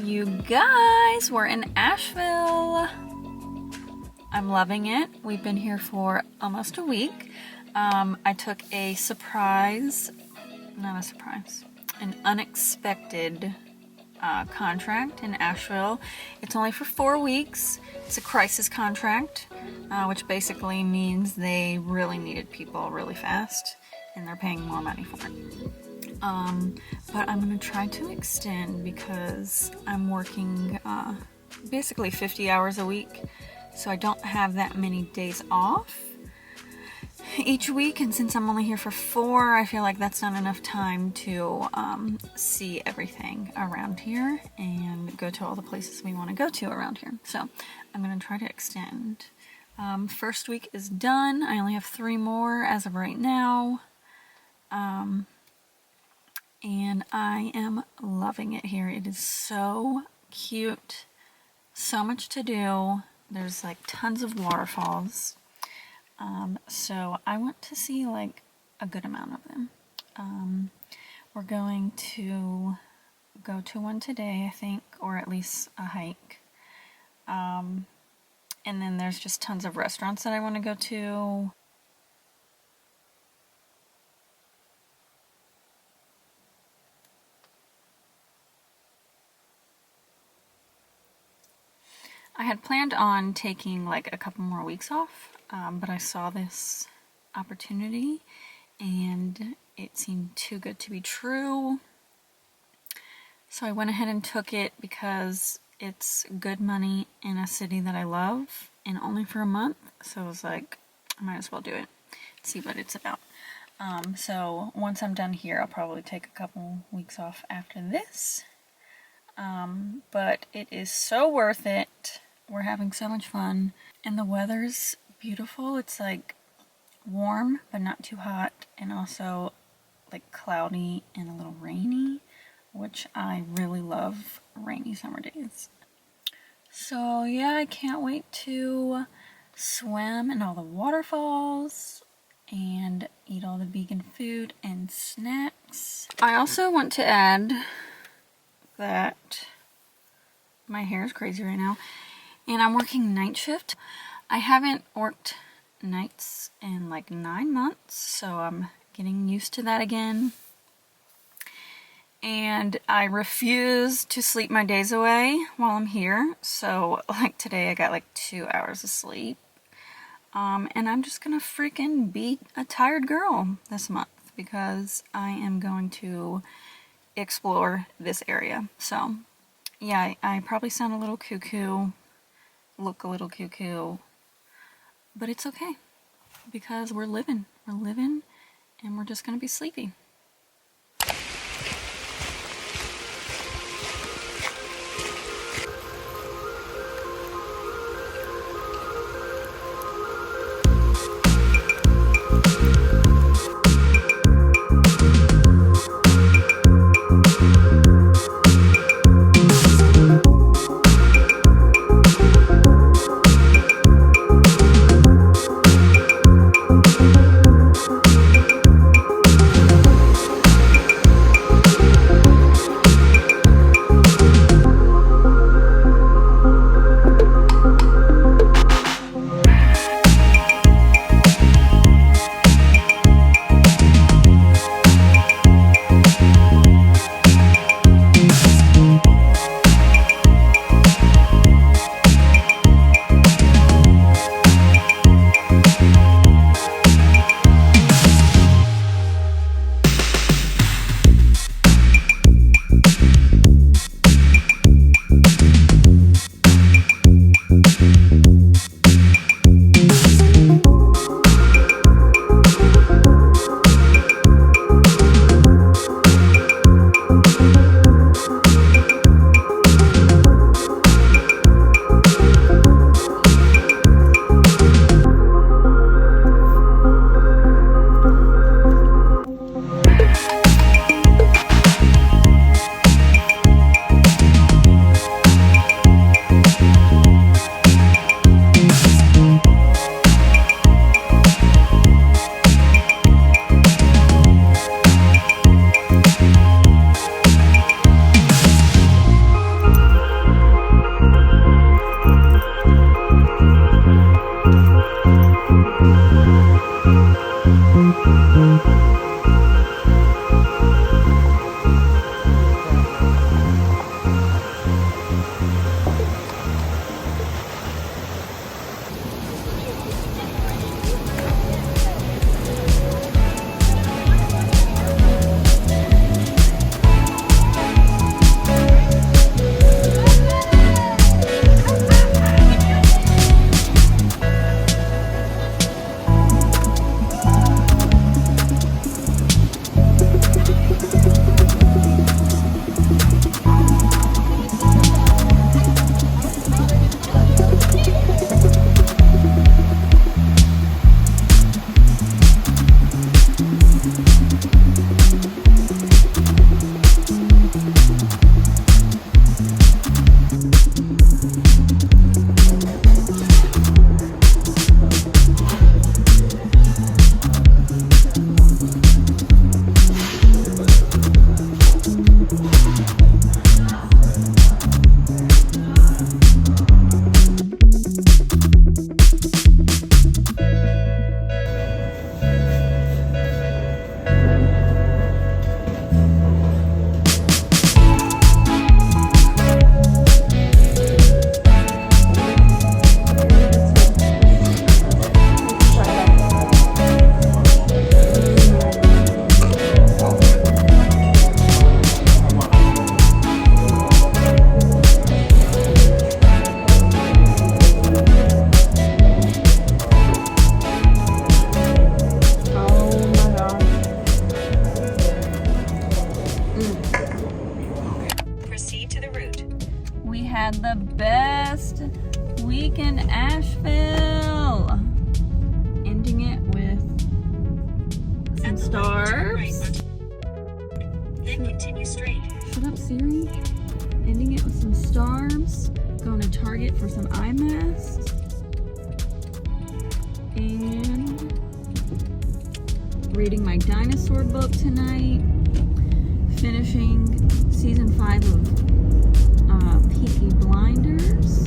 You guys, we're in Asheville. I'm loving it. We've been here for almost a week. I took a an unexpected contract in Asheville. It's only for 4 weeks. It's a crisis contract, which basically means they really needed people really fast, and they're paying more money for it. But I'm going to try to extend because I'm working basically 50 hours a week, so I don't have that many days off each week, and since I'm only here for 4, I feel like that's not enough time to see everything around here and go to all the places we want to go to around here. So I'm going to try to extend. First week is done. I only have 3 more as of right now. And I am loving it here. It is so cute, so much to do. There's like tons of waterfalls. So I want to see like a good amount of them. We're going to go to one today, I think, or at least a hike. And then there's just tons of restaurants that I want to go to. I had planned on taking like a couple more weeks off, but I saw this opportunity and it seemed too good to be true. So I went ahead and took it because it's good money in a city that I love and only for a month. So I was like, I might as well do it, see what it's about. So once I'm done here, I'll probably take a couple weeks off after this. But it is so worth it. We're having so much fun, and the weather's beautiful. It's like warm, but not too hot, and also like cloudy and a little rainy, which I really love rainy summer days. So yeah, I can't wait to swim in all the waterfalls and eat all the vegan food and snacks. I also want to add that my hair is crazy right now. And I'm working night shift. I haven't worked nights in like 9 months, so I'm getting used to that again. And I refuse to sleep my days away while I'm here. So like today I got like 2 hours of sleep. And I'm just gonna freaking be a tired girl this month because I am going to explore this area. So yeah, I probably sound a little cuckoo. Look a little cuckoo, but it's okay because we're living and we're just gonna be sleepy. had the best week in Asheville. Ending it with some stars. Then continue straight. Shut up, Siri. Ending it with some stars. Going to Target for some eye masks. And reading my dinosaur book tonight. Finishing season 5 of Peaky Blinders.